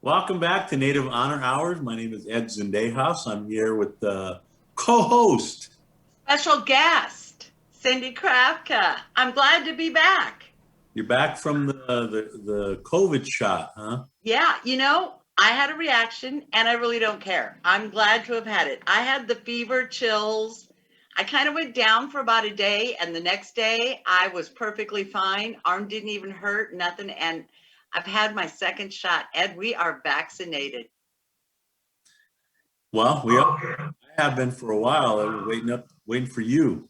Welcome back to Native Honor Hours. My name is Ed Zendejas. I'm here with the co-host. Special guest, Cindy Kravka. I'm glad to be back. You're back from the COVID shot, huh? Yeah, I had a reaction and I really don't care. I'm glad to have had it. I had the fever, chills. I kind of went down for about a day, and the next day I was perfectly fine. Arm didn't even hurt, nothing. And I've had my second shot. Ed, we are vaccinated. Well, I have been for a while. I was waiting for you.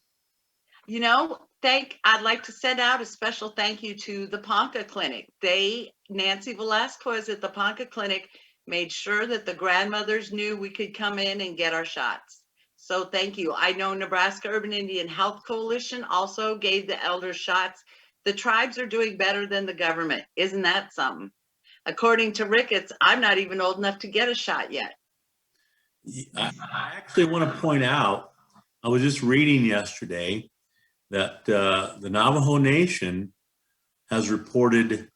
I'd like to send out a special thank you to the Ponca Clinic. Nancy Velasquez at the Ponca Clinic made sure that the grandmothers knew we could come in and get our shots. So thank you. I know Nebraska Urban Indian Health Coalition also gave the elders shots. The tribes are doing better than the government. Isn't that something? According to Ricketts, I'm not even old enough to get a shot yet. I actually want to point out, I was just reading yesterday that the Navajo Nation has reported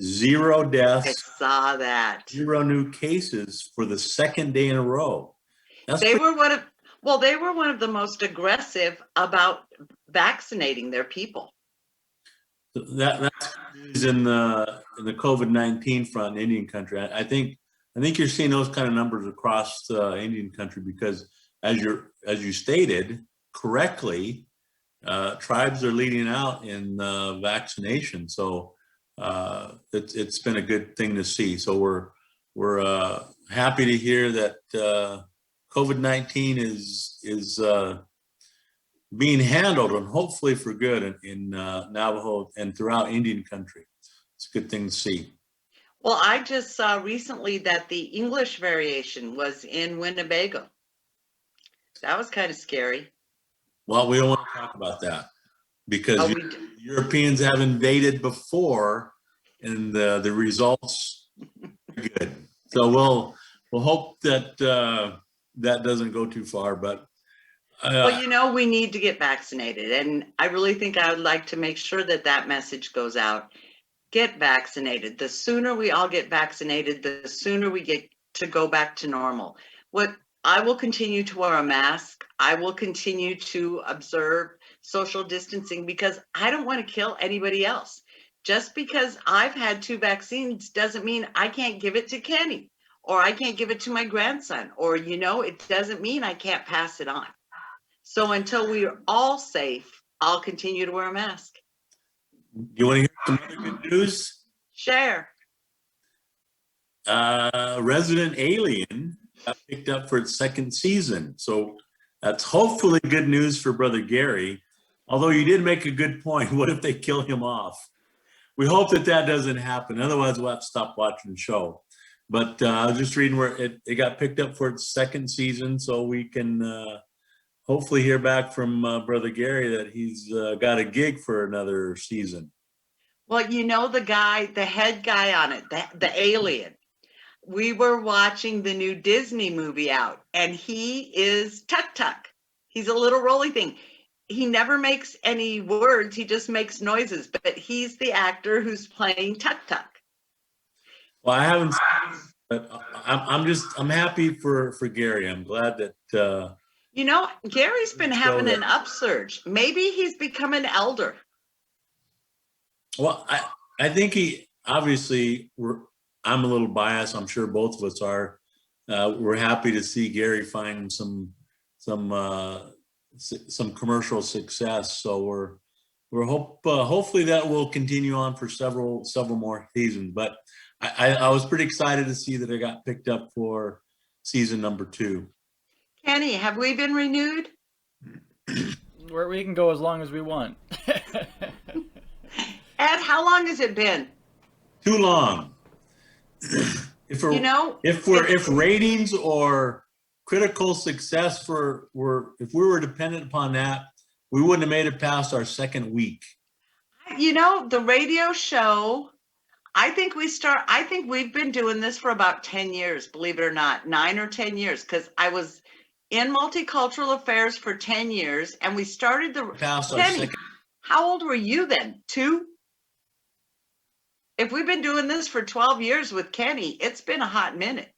0 deaths. I saw that. 0 new cases for the second day in a row. They were one of the most aggressive about vaccinating their people. That's news in the COVID-19 front in Indian country. I think you're seeing those kind of numbers across Indian country because, as you stated correctly, tribes are leading out in vaccination. So it's been a good thing to see. So we're happy to hear that COVID-19 is being handled, and hopefully for good, in Navajo and throughout Indian country. It's a good thing to see. Well, I just saw recently that the English variation was in Winnebago. That was kind of scary. Well, we don't want to talk about that because Europeans have invaded before, and the results are good. So we'll hope that that doesn't go too far. But well, we need to get vaccinated, and I really think I would like to make sure that message goes out. Get vaccinated. The sooner we all get vaccinated, the sooner we get to go back to normal. I will continue to wear a mask. I will continue to observe social distancing because I don't want to kill anybody else. Just because I've had 2 vaccines doesn't mean I can't give it to Kenny, or I can't give it to my grandson, or, it doesn't mean I can't pass it on. So until we are all safe, I'll continue to wear a mask. You want to hear some other good news? Share. Resident Alien got picked up for its 2nd season. So that's hopefully good news for Brother Gary. Although you did make a good point. What if they kill him off? We hope that doesn't happen. Otherwise, we'll have to stop watching the show. But I was just reading where it got picked up for its 2nd season, so we can hopefully hear back from Brother Gary that he's got a gig for another season. Well, the head guy on it, the alien. We were watching the new Disney movie out, and he is Tuk Tuk. He's a little roly thing. He never makes any words. He just makes noises, but he's the actor who's playing Tuk Tuk. Well, I haven't seen it, but I'm happy for Gary. I'm glad that Gary's been having an upsurge. Maybe he's become an elder. Well, I think he obviously. I'm a little biased. I'm sure both of us are. We're happy to see Gary find some commercial success. So hopefully that will continue on for several more seasons. But I was pretty excited to see that it got picked up for season number 2. Kenny, have we been renewed? We can go as long as we want. Ed, how long has it been? Too long. If ratings or critical success if we were dependent upon that, we wouldn't have made it past our 2nd week. The radio show, I think we've been doing this for about 10 years, believe it or not, 9 or 10 years, because I was in multicultural affairs for 10 years, and we started past our Kenny, 2nd. How old were you then? 2? If we've been doing this for 12 years with Kenny, it's been a hot minute.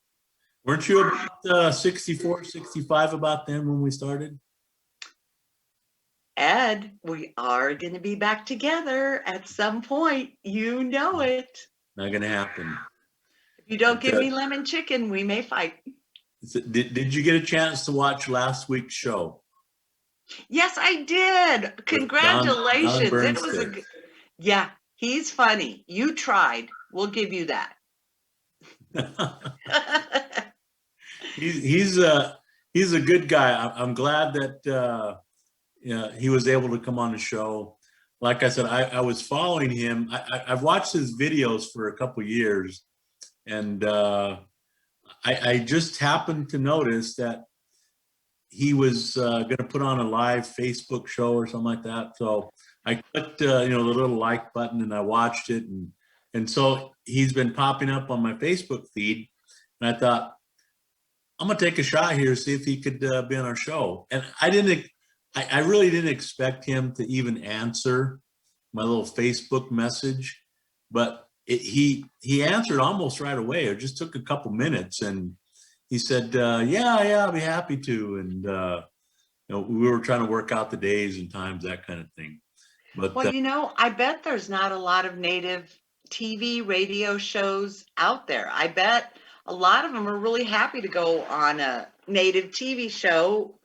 Weren't you about 64, 65 about then when we started? Ed, we are going to be back together at some point. You know it. Not going to happen. If you don't give me lemon chicken, we may fight. Did you get a chance to watch last week's show? Yes, I did. Congratulations. Don It was yeah, he's funny. You tried. We'll give you that. he's a good guy. I'm glad that he was able to come on the show. Like I said, I was following him. I've watched his videos for a couple years, and I just happened to notice that he was going to put on a live Facebook show or something like that. So I clicked the little like button, and I watched it, and so he's been popping up on my Facebook feed, and I thought, I'm gonna take a shot here, see if he could be on our show. And I really didn't expect him to even answer my little Facebook message, but he answered almost right away. It just took a couple minutes, and he said, yeah, I'll be happy to. And we were trying to work out the days and times, that kind of thing. But well, I bet there's not a lot of native TV radio shows out there. I bet a lot of them are really happy to go on a native TV show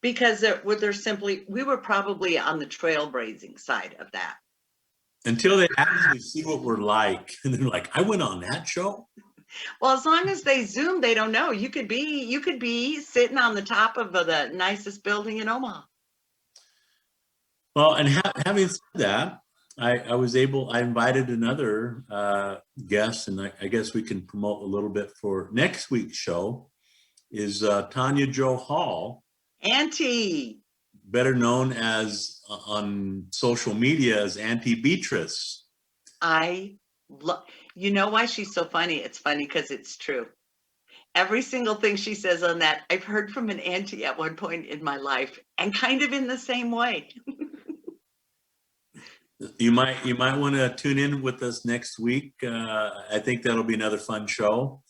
because we were probably on the trailblazing side of that. Until they actually see what we're like, and they're like, I went on that show. Well, as long as they Zoom, they don't know. You could be sitting on the top of the nicest building in Omaha. Well, and having said that, I invited another guest, and I guess we can promote a little bit for next week's show, is Tanya Jo Hall. Auntie. Better known as on social media as Auntie Beatrice. You know why she's so funny? It's funny because it's true. Every single thing she says on that, I've heard from an auntie at one point in my life, and kind of in the same way. You might want to tune in with us next week. I think that'll be another fun show,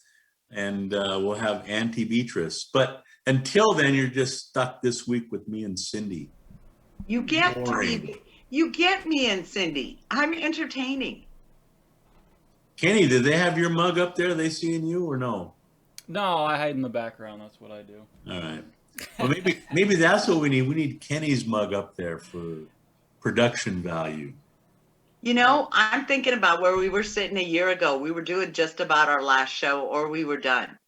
and we'll have Auntie Beatrice. But until then, you're just stuck this week with me and Cindy. You get me and Cindy. I'm entertaining. Kenny, did they have your mug up there? Are they seeing you or no? No, I hide in the background. That's what I do. All right. Well, maybe that's what we need. We need Kenny's mug up there for production value. I'm thinking about where we were sitting a year ago. We were doing just about our last show, or we were done.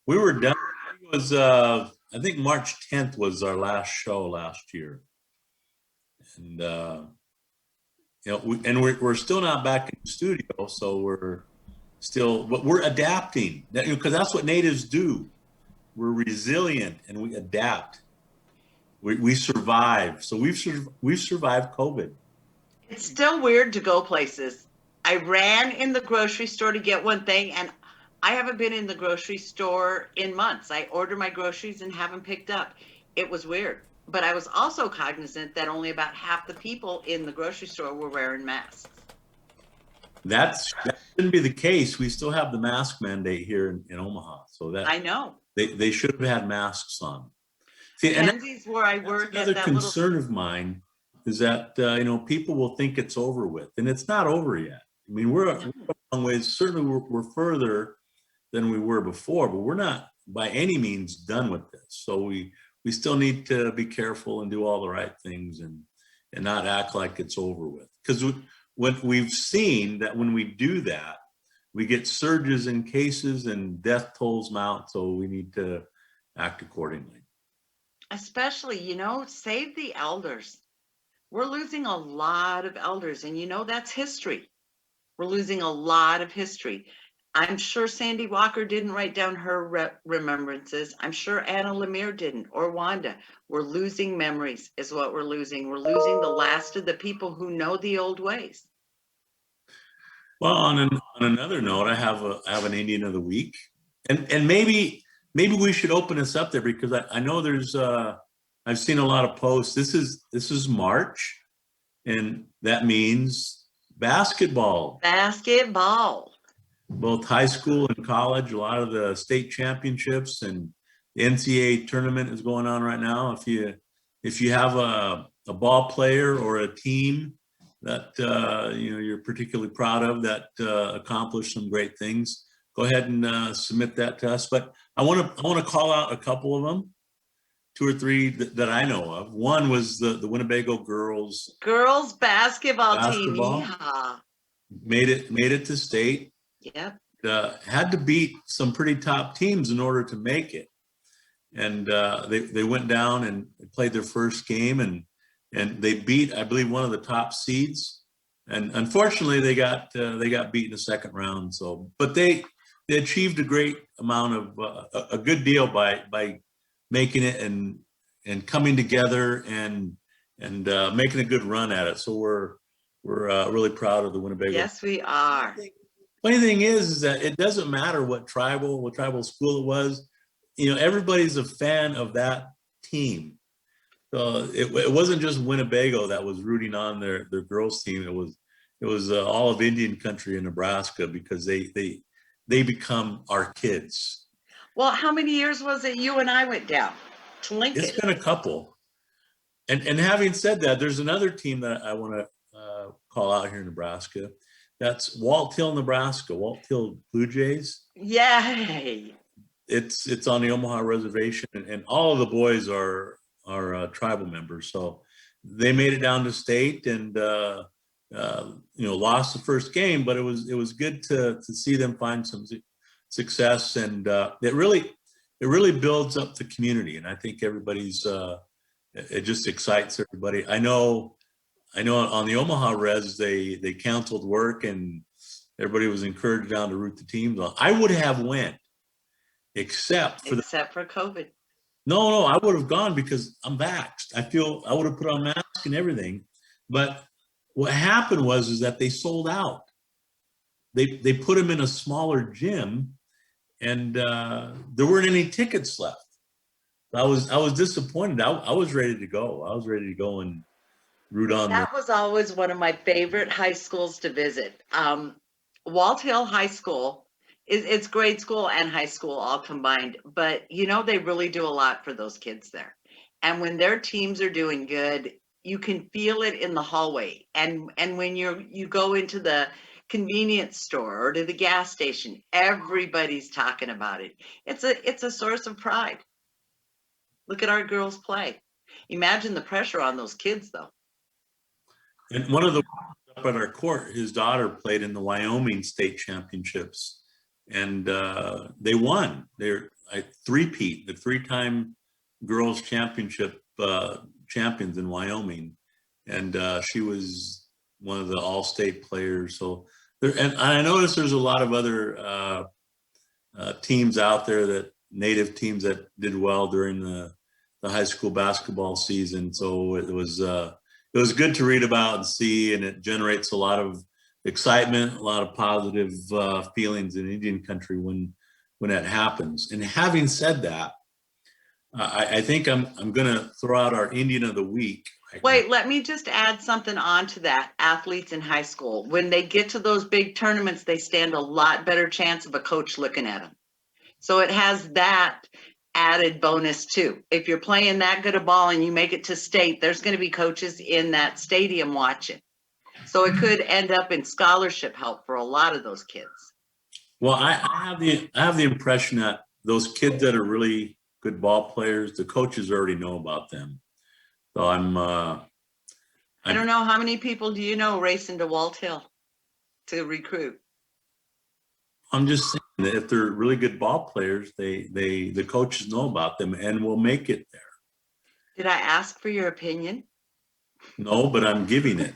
We were done. It was, I think March 10th was our last show last year. And, we're still not back in the studio, so but we're adapting. Because that's what natives do. We're resilient and we adapt. We survive. So we've survived COVID. It's still weird to go places. I ran in the grocery store to get one thing, and I haven't been in the grocery store in months. I order my groceries and have them picked up. It was weird. But I was also cognizant that only about half the people in the grocery store were wearing masks. That shouldn't be the case. We still have the mask mandate here in Omaha. So that I know. They should have had masks on. See, Kenzie's where I work. Another concern of mine is that people will think it's over with, and it's not over yet. I mean, we're a long ways. Certainly, we're further than we were before, but we're not by any means done with this. So we still need to be careful and do all the right things and not act like it's over with. Because what we've seen that when we do that, we get surges in cases and death tolls mount. So we need to act accordingly. Especially, save the elders. We're losing a lot of elders, and that's history. We're losing a lot of history. I'm sure Sandy Walker didn't write down her remembrances. I'm sure Anna Lemire didn't, or Wanda. We're losing memories is what we're losing. We're losing the last of the people who know the old ways. Well, on another note, I have an Indian of the week, and maybe we should open this up there because I know there's I've seen a lot of posts. This is March, and that means Basketball, Basketball. both high school and college, a lot of the state championships and the NCAA tournament is going on right now. If you have a ball player or a team that you're particularly proud of that accomplished some great things, go ahead and submit that to us. But I want to call out a couple of them, two or three that I know of. One was the Winnebago girls Basketball team. Yeah. Made it to state. Yep. Had to beat some pretty top teams in order to make it. And they went down and played their first game and they beat, I believe, one of the top seeds. And unfortunately, they got beat in the second round. So, but they achieved a great amount of a good deal by making it and coming together and making a good run at it. So we're really proud of the Winnebago. Yes, we are. Funny thing is that it doesn't matter what tribal school it was. Everybody's a fan of that team. So it wasn't just Winnebago that was rooting on their girls team. It was all of Indian country in Nebraska because they become our kids. Well, how many years was it you and I went down to Lincoln? It's been a couple. And having said that, there's another team that I want to call out here in Nebraska. That's Walt Hill, Nebraska. Walt Hill Blue Jays. Yay! It's on the Omaha reservation, and all of the boys are tribal members. So they made it down to state and lost the first game, but it was good to see them find some success, and it really builds up the community. And I think everybody's it just excites everybody. I know on the Omaha res they canceled work and everybody was encouraged down to root the teams on. I would have went except for COVID. No, I would have gone because I'm vaxxed. I would have put on mask and everything. But what happened was that they sold out. They put them in a smaller gym and there weren't any tickets left. I was disappointed. I was ready to go. I was ready to go and root on. That was always one of my favorite high schools to visit. Walt Hill High School it's grade school and high school all combined, but they really do a lot for those kids there. And when their teams are doing good, you can feel it in the hallway. And when you go into the convenience store or to the gas station, everybody's talking about it. It's a source of pride. Look at our girls play. Imagine the pressure on those kids, though. And one of the up at our court, his daughter played in the Wyoming state championships, and they won. They're a three-peat, the three-time girls championship champions in Wyoming, and she was one of the all-state players. So, and I noticed there's a lot of other teams out there, that native teams that did well during the high school basketball season. So it was good to read about and see, and it generates a lot of excitement, a lot of positive feelings in Indian country when that happens. And having said that, I think I'm going to throw out our Indian of the Week. Wait, let me just add something on to that. Athletes in high school, when they get to those big tournaments, they stand a lot better chance of a coach looking at them. So it has that added bonus too. If you're playing that good a ball and you make it to state, there's going to be coaches in that stadium watching. So it could end up in scholarship help for a lot of those kids. Well, I have the impression that those kids that are really good ball players, the coaches already know about them. So I don't know, how many people do you know racing to Walt Hill to recruit? I'm just saying that if they're really good ball players, the coaches know about them and will make it there. Did I ask for your opinion? No, but I'm giving it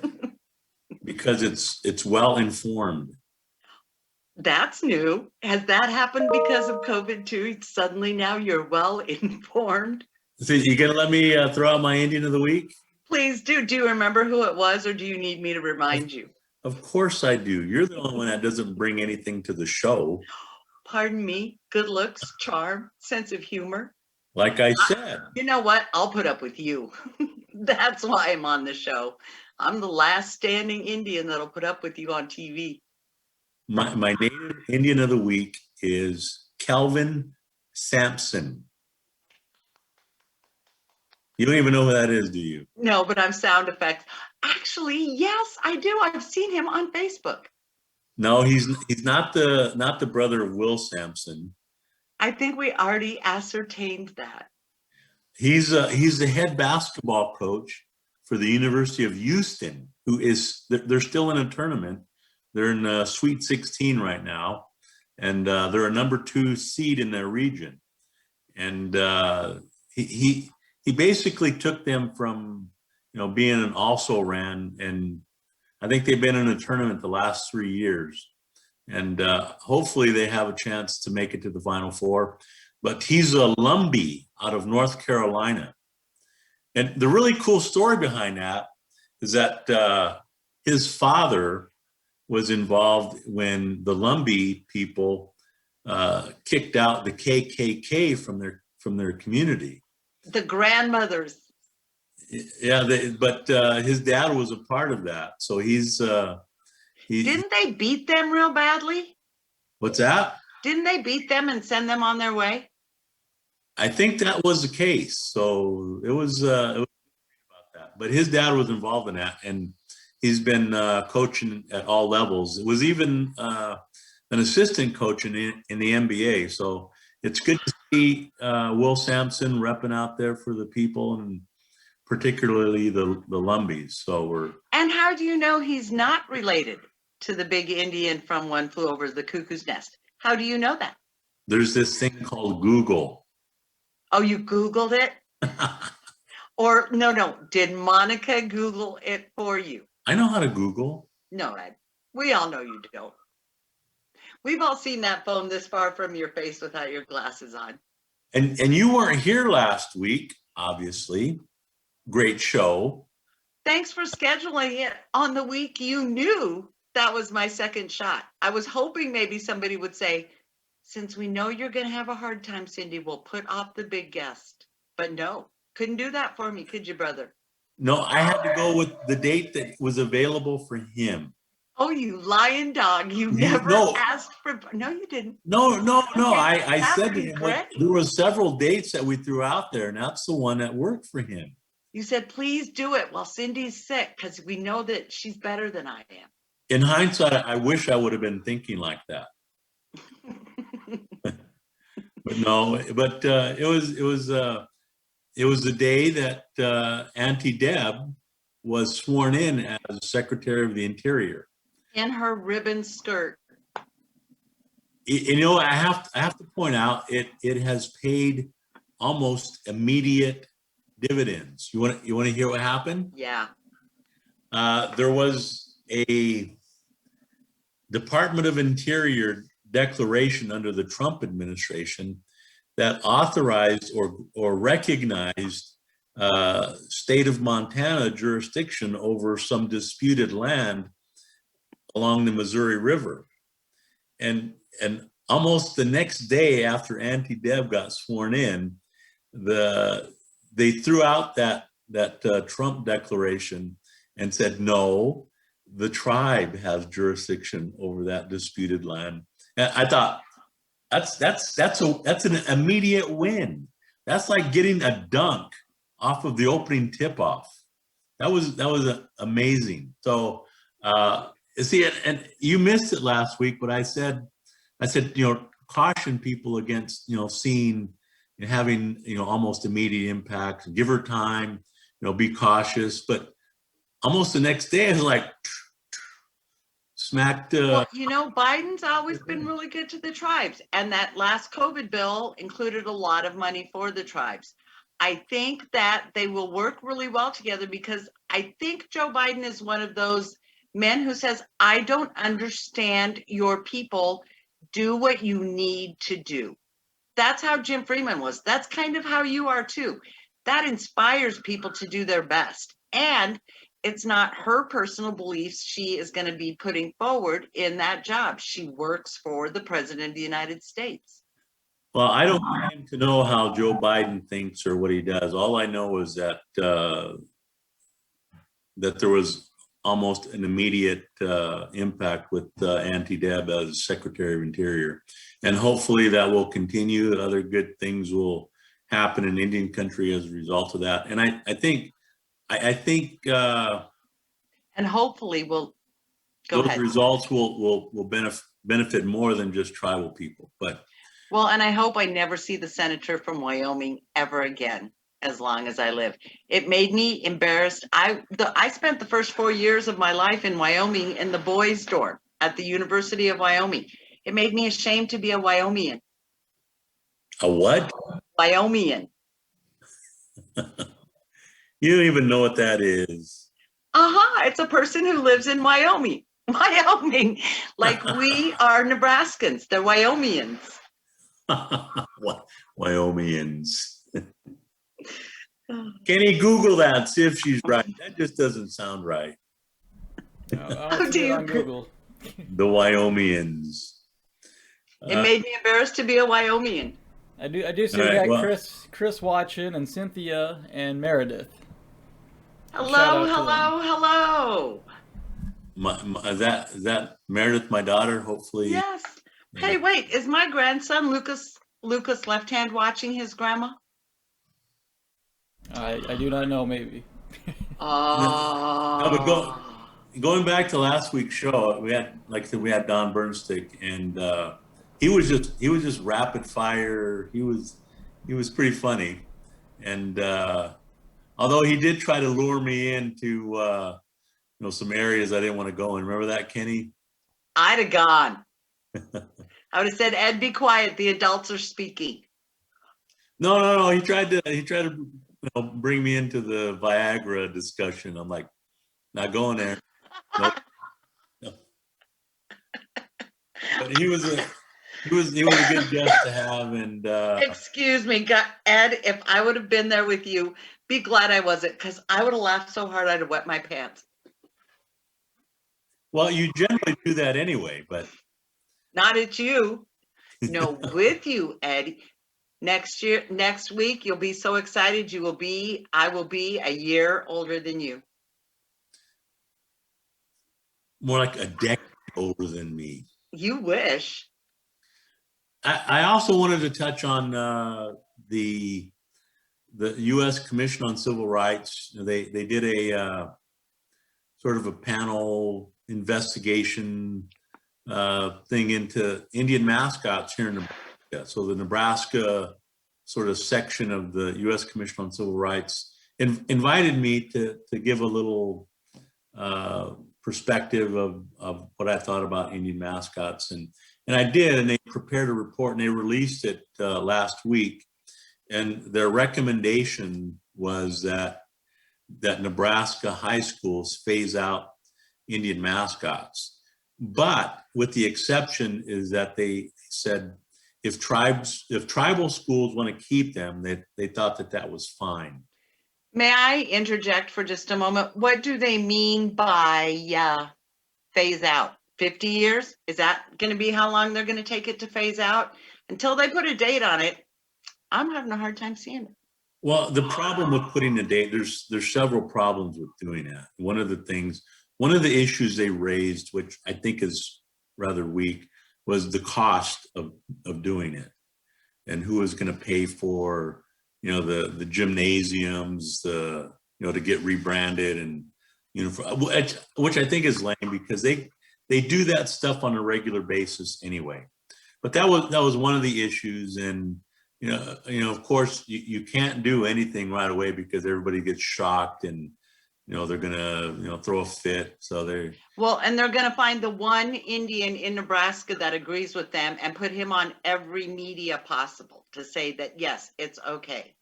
because it's well informed. That's new. Has that happened because of COVID too? Suddenly now you're well informed. So you gonna let me throw out my Indian of the Week? Please do. Do you remember who it was, or do you need me to remind you? Of course I do. You're the only one that doesn't bring anything to the show. Pardon me. Good looks, charm, sense of humor. Like I said. You know what? I'll put up with you. That's why I'm on the show. I'm the last standing Indian that'll put up with you on TV. My native Indian of the week is Kelvin Sampson. You don't even know who that is, do you? No, but I'm sound effects. Actually, yes, I do. I've seen him on Facebook. No, he's not the brother of Will Sampson. I think we already ascertained that. He's the head basketball coach for the University of Houston, who is they're still in a tournament. They're in Sweet 16 right now, and they're a number 2 seed in their region. And he basically took them from being an also ran, and I think they've been in a tournament the last 3 years, and hopefully they have a chance to make it to the Final Four. But he's a Lumbee out of North Carolina. And the really cool story behind that is that his father was involved when the Lumbee people kicked out the KKK from their community. The grandmothers. Yeah, but his dad was a part of that. So Didn't they beat them real badly? What's that? Didn't they beat them and send them on their way? I think that was the case. So it was about that. But his dad was involved in that, and he's been coaching at all levels. It was even an assistant coach in the NBA. So it's good to see Will Sampson repping out there for the people, and particularly the Lumbees. So And how do you know he's not related to the big Indian from One Flew Over the Cuckoo's Nest? How do you know that? There's this thing called Google. Oh, you Googled it? Or no, did Monica Google it for you? I know how to Google. No, we all know you don't. We've all seen that phone this far from your face without your glasses on. And you weren't here last week, obviously. Great show. Thanks for scheduling it on the week you knew that was my second shot. I was hoping maybe somebody would say, since we know you're going to have a hard time, Cindy, we'll put off the big guest. But no, couldn't do that for me, could you, brother? No, I had to go with the date that was available for him. Oh, you lying dog. You never asked for, no, you didn't. No. Okay, I that said would to be him, great. there were several dates that we threw out there, and that's the one that worked for him. You said, please do it while Cindy's sick, because we know that she's better than I am. In hindsight, I wish I would have been thinking like that. But no, but it was the day that Auntie Deb was sworn in as Secretary of the Interior. In her ribbon skirt. I have to point out it has paid almost immediate dividends. You want to hear what happened? Yeah. There was a Department of Interior declaration under the Trump administration that authorized or recognized state of Montana jurisdiction over some disputed land along the Missouri River. And almost the next day after Auntie Deb got sworn in, they threw out that Trump declaration and said, no, the tribe has jurisdiction over that disputed land. And I thought, that's an immediate win. That's like getting a dunk off of the opening tip-off. That was amazing. So see, and you missed it last week, but I said, caution people against, seeing and having, almost immediate impact. Give her time, be cautious. But almost the next day, it's like smacked. Well, Biden's always been really good to the tribes, and that last COVID bill included a lot of money for the tribes. I think that they will work really well together, because I think Joe Biden is one of those men who says, I don't understand your people. Do what you need to do. That's how Jim Freeman was. That's kind of how you are too. That inspires people to do their best. And it's not her personal beliefs she is going to be putting forward in that job. She works for the President of the United States. Well, I don't claim to know how Joe Biden thinks or what he does. All I know is that that there was almost an immediate impact with Auntie Deb as Secretary of Interior. And hopefully that will continue. Other good things will happen in Indian country as a result of that. And I think And hopefully we'll go those ahead. results will benefit more than just tribal people. But Well, and I hope I never see the senator from Wyoming ever again, as long as I live. It made me embarrassed. I spent the first 4 years of my life in Wyoming in the boys' dorm at the University of Wyoming. It made me ashamed to be a Wyomingian. a what? Wyomingian. You don't even know what that is. It's a person who lives in Wyoming. Wyoming, like we are Nebraskans. They're Wyomingians. Wyomingians. Can you Google that and see if she's right? That just doesn't sound right. I'll see it on Google. The Wyomingians. It made me embarrassed to be a Wyomingian. I do see All right, we got well- Chris watching, and Cynthia and Meredith. Hello, Shout out to hello, hello. Is that Meredith, my daughter? Hopefully. Yes. Hey, wait, is my grandson Lucas left hand watching his grandma? I do not know. Maybe. Oh. No, but going back to last week's show, we had, like I said, we had Don Bernstick, and he was just rapid fire. He was pretty funny, and although he did try to lure me into some areas I didn't want to go in. Remember that, Kenny? I'd have gone. I would have said, Ed, be quiet. The adults are speaking. No. He tried to bring me into the Viagra discussion. I'm like, not going there. Nope. No. But he was a good guest to have, and Excuse me, Ed, if I would have been there with you, be glad I wasn't, because I would have laughed so hard I'd have wet my pants. well, you generally do that anyway, but Not at you. No, with you, Ed. Next week, you'll be so excited. I will be a year older than you. more like a decade older than me. You wish. I also wanted to touch on the U.S. Commission on Civil Rights. They did a sort of a panel investigation thing into Indian mascots here in Nebraska. So the Nebraska sort of section of the U.S. Commission on Civil Rights invited me to give a little perspective of what I thought about Indian mascots, and I did, and they prepared a report and they released it last week, and their recommendation was that Nebraska high schools phase out Indian mascots, but with the exception is that they said if tribal schools want to keep them, they thought that was fine. May I interject for just a moment? What do they mean by phase out? 50 years? Is that going to be how long they're going to take it to phase out? Until they put a date on it, I'm having a hard time seeing it. Well, the problem with putting a date, there's several problems with doing that. One of the issues they raised, which I think is rather weak, was the cost of doing it, and who is going to pay for the gymnasiums, to get rebranded and which I think is lame, because they do that stuff on a regular basis anyway. But that was one of the issues, and of course you can't do anything right away because everybody gets shocked, and they're gonna throw a fit. So they're gonna find the one Indian in Nebraska that agrees with them and put him on every media possible to say that yes, it's okay.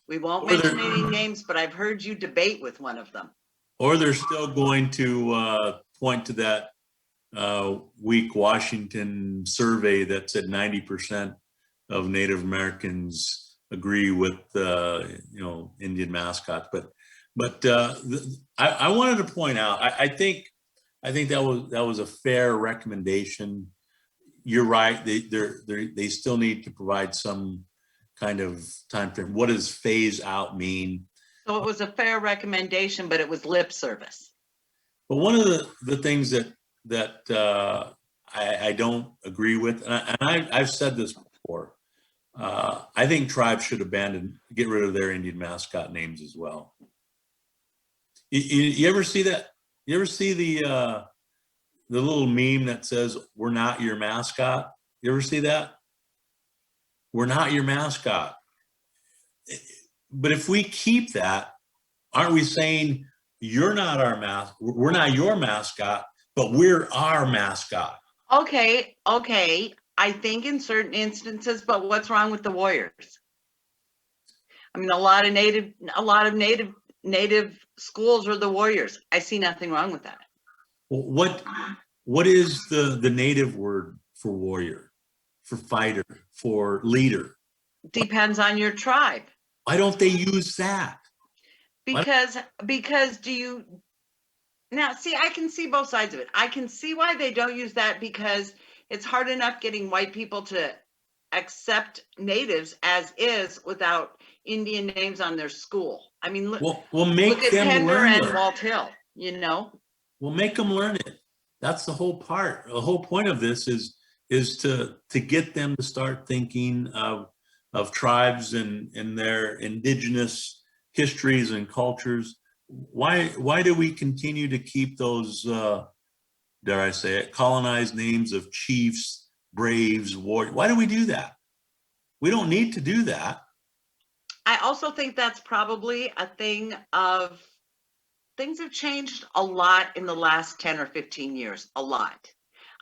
We won't mention any names, but I've heard you debate with one of them. Or they're still going to point to that weak Washington survey that said 90% of Native Americans agree with Indian mascots. But I wanted to point out, I think that was a fair recommendation. You're right. They still need to provide some kind of time frame. What does phase out mean? So it was a fair recommendation, but it was lip service. But one of the things that I don't agree with, and I've said this before, I think tribes should get rid of their Indian mascot names as well. You ever see that? You ever see the little meme that says, "We're not your mascot"? You ever see that? We're not your mascot. But if we keep that, aren't we saying you're not our we're not your mascot, but we're our mascot? Okay, I think in certain instances, but what's wrong with the Warriors? I mean, a lot of native schools are the Warriors. I see nothing wrong with that. What is the native word for warrior, for fighter, for leader? Depends on your tribe. Why don't they use that? Because do you now see, I can see both sides of it. I can see why they don't use that, because it's hard enough getting white people to accept natives as is without Indian names on their school. I mean, we'll make look at them Pender learn and it. Walt Hill, you know? We'll make them learn it. That's the whole part. The whole point of this is to get them to start thinking of tribes and their indigenous histories and cultures. Why do we continue to keep those, dare I say it, colonized names of chiefs, braves, warriors? Why do we do that? We don't need to do that. I also think that's probably a thing of, things have changed a lot in the last 10 or 15 years, a lot.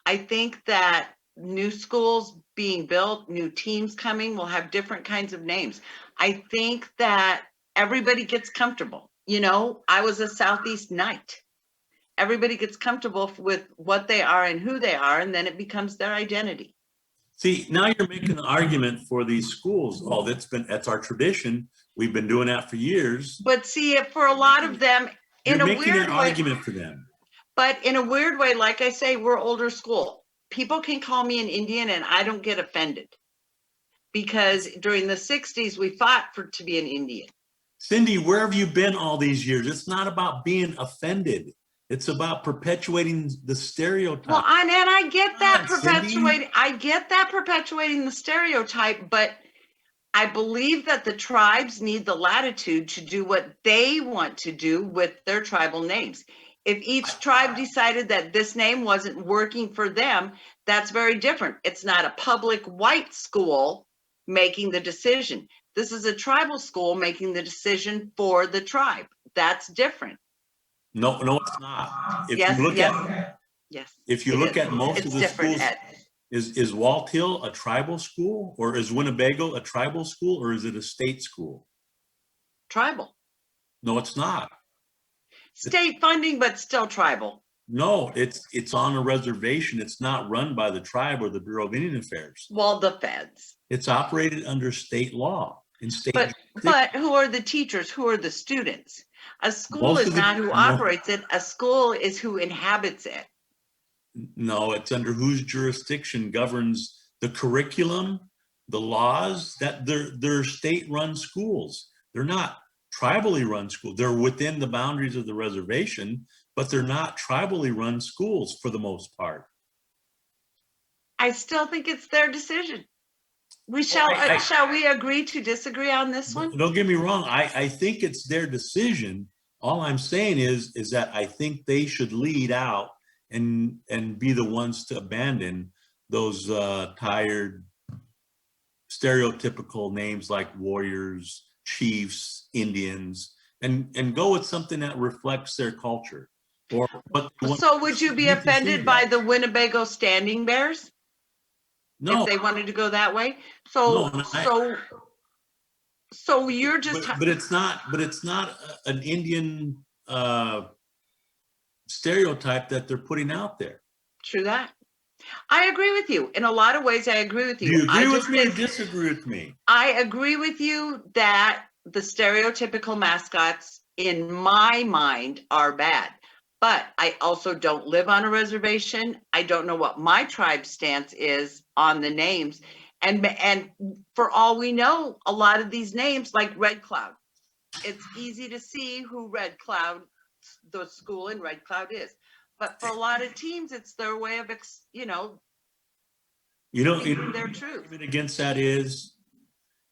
I think that new schools being built, new teams coming will have different kinds of names. I think that everybody gets comfortable. You know, I was a Southeast Knight. Everybody gets comfortable with what they are and who they are, and then it becomes their identity. See, now you're making an argument for these schools. Oh, that's our tradition. We've been doing that for years. But see, for a lot of them, in You're a making weird an way, argument for them. but in a weird way, like I say, we're older school. People can call me an Indian and I don't get offended, because during the 60s, we fought to be an Indian. Cindy, where have you been all these years? It's not about being offended. It's about perpetuating the stereotype. Well, and I get that Cindy. I get that perpetuating the stereotype, but I believe that the tribes need the latitude to do what they want to do with their tribal names. If each tribe decided that this name wasn't working for them, that's very different. It's not a public white school making the decision. This is a tribal school making the decision for the tribe. That's different. No, it's not. If Yes, you look at most it's of the different, schools, Ed. is Walt Hill a tribal school, or is Winnebago a tribal school, or is it a state school? Tribal. No, it's not. State funding, but still tribal. No, it's on a reservation. It's not run by the tribe or the Bureau of Indian Affairs. Well, the feds. It's operated under state law in state. But who are the teachers? Who are the students? A school is not who operates it. A school is who inhabits it. No, it's under whose jurisdiction governs the curriculum, the laws. That they're state-run schools. They're not tribally run schools. They're within the boundaries of the reservation, but they're not tribally run schools for the most part. I still think it's their decision. Shall we agree to disagree on this one? Don't get me wrong. I think it's their decision. All I'm saying is that I think they should lead out and be the ones to abandon those tired, stereotypical names like warriors, chiefs, Indians, and go with something that reflects their culture. So would you be offended by the Winnebago Standing Bears? No. If they wanted to go that way? So you're just... But it's not an Indian stereotype that they're putting out there. True that. I agree with you. In a lot of ways, I agree with you. Do you agree with me or disagree with me? I agree with you that the stereotypical mascots, in my mind, are bad. But I also don't live on a reservation. I don't know what my tribe's stance is on the names. And for all we know, a lot of these names, like Red Cloud, it's easy to see who Red Cloud the school in Red Cloud is. But for a lot of teams, it's their way of, speaking their truth. Argument against that is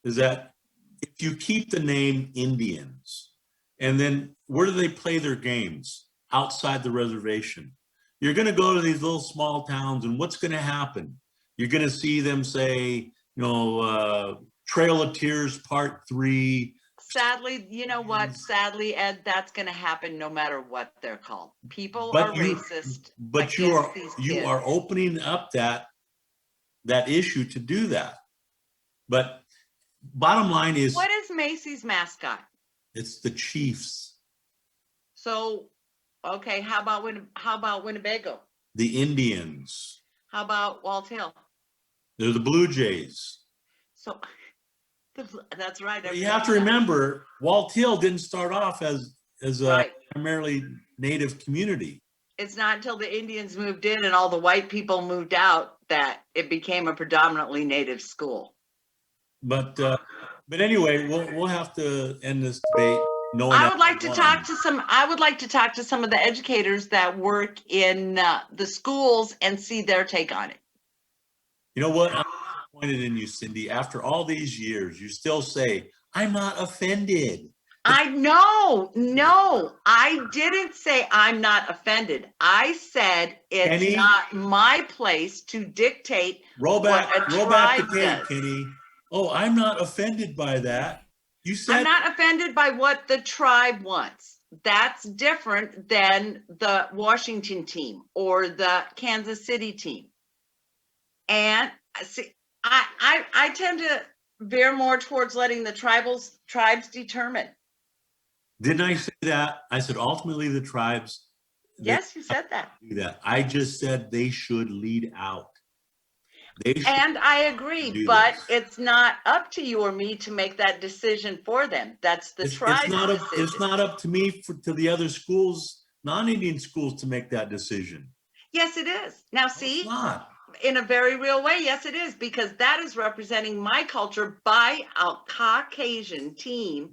that if you keep the name Indians, and then where do they play their games? Outside the reservation. You're going to go to these little small towns, and what's going to happen? You're going to see them say, Trail of Tears Part 3. Sadly, you know what? Sadly, Ed, that's going to happen no matter what they're called. People are racist. But you are opening up that issue to do that. But bottom line is, what is Macy's mascot? It's the Chiefs. So, okay, how about Winnebago? The Indians. How about Walt Hill? They're the Blue Jays. So that's right. But you have to remember, Walt Hill didn't start off as a primarily native community. It's not until the Indians moved in and all the white people moved out that it became a predominantly native school. But anyway, we'll have to end this debate. I would like to talk to some of the educators that work in the schools and see their take on it. You know what? I'm disappointed in you, Cindy. After all these years, you still say, I'm not offended. No, I didn't say I'm not offended. I said it's not my place to dictate roll back the tape, does. Kenny. Oh, I'm not offended by that. You said I'm not offended by what the tribe wants. That's different than the Washington team or the Kansas City team. And see, I tend to veer more towards letting the tribes determine. Didn't I say that? I said ultimately the tribes. Yes, you said that. Do that. I just said they should lead out. And I agree, but it's not up to you or me to make that decision for them. That's the tribe's decision. It's not up to me to the other schools, non-Indian schools, to make that decision. Yes, it is. Now, see, it's not. In a very real way, yes, it is, because that is representing my culture by a Caucasian team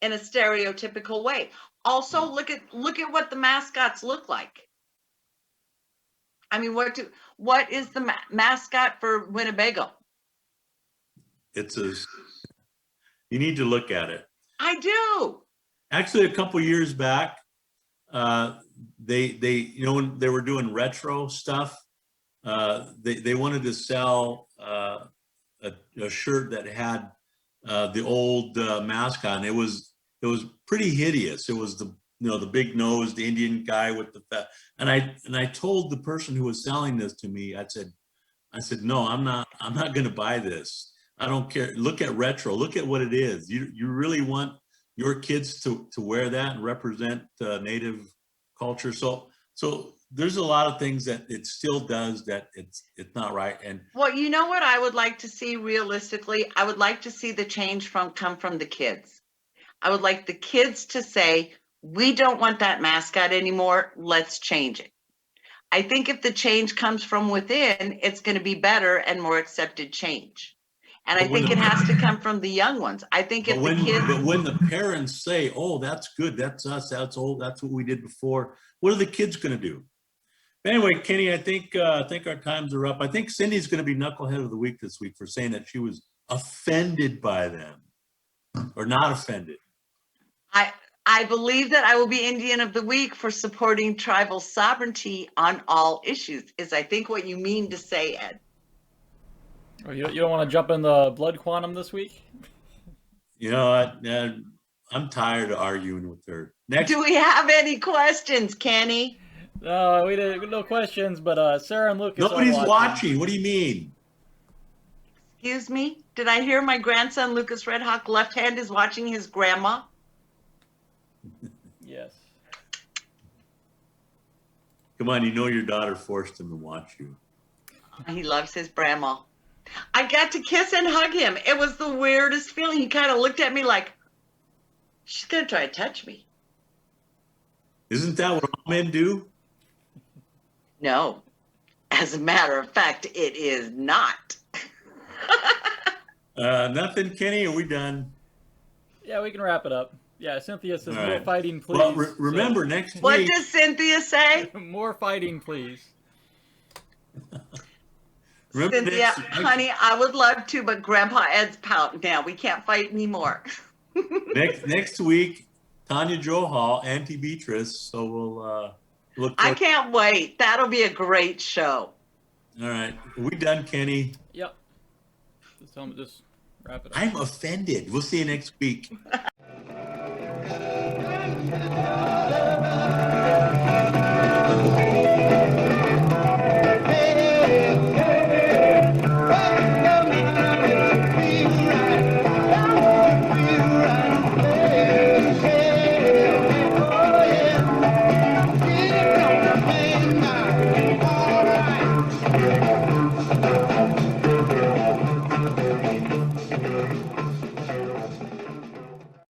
in a stereotypical way. Also, look at what the mascots look like. I mean, what is the mascot for Winnebago? You need to look at it. I do. Actually, a couple years back, they when they were doing retro stuff, they wanted to sell a shirt that had the old mascot, and it was pretty hideous. It was the big nose, the Indian guy with the fat. And I told the person who was selling this to me, I said, no, I'm not going to buy this. I don't care. Look at retro. Look at what it is. You really want your kids to wear that and represent native culture. So there's a lot of things that it still does that it's not right. And well, you know what I would like to see realistically? I would like to see the change come from the kids. I would like the kids to say, we don't want that mascot anymore. Let's change it. I think if the change comes from within, it's going to be better and more accepted change. And I think it has to come from the young ones. I think if the kids. But when the parents say, oh, that's good, that's us, that's old, that's what we did before, what are the kids going to do? Anyway, Kenny, I think our times are up. I think Cindy's going to be Knucklehead of the Week this week for saying that she was offended by them or not offended. I believe that I will be Indian of the Week for supporting tribal sovereignty on all issues, is I think what you mean to say, Ed. Oh, you don't want to jump in the blood quantum this week? You know, I'm tired of arguing with her. Next. Do we have any questions, Kenny? No, we did no questions, but Sarah and Lucas. Nobody's watching. What do you mean? Excuse me? Did I hear my grandson Lucas Redhawk left hand is watching his grandma? Yes. Come on, you know your daughter forced him to watch you. He loves his grandma. I got to kiss and hug him. It was the weirdest feeling. He kind of looked at me like, she's going to try to touch me. Isn't that what all men do? No. As a matter of fact, it is not. Nothing, Kenny. Are we done? Yeah, we can wrap it up. Yeah, Cynthia says All more right. fighting, please. Well, remember next What week. does Cynthia say? So, more fighting, please. Remember Cynthia, honey, I would love to, but Grandpa Ed's pouting now. We can't fight anymore. next week, Tanya Jo Hall, Auntie Beatrice. So we'll look. I can't wait. That'll be a great show. All right, are we done, Kenny? Yep. Just wrap it up. I'm offended. We'll see you next week.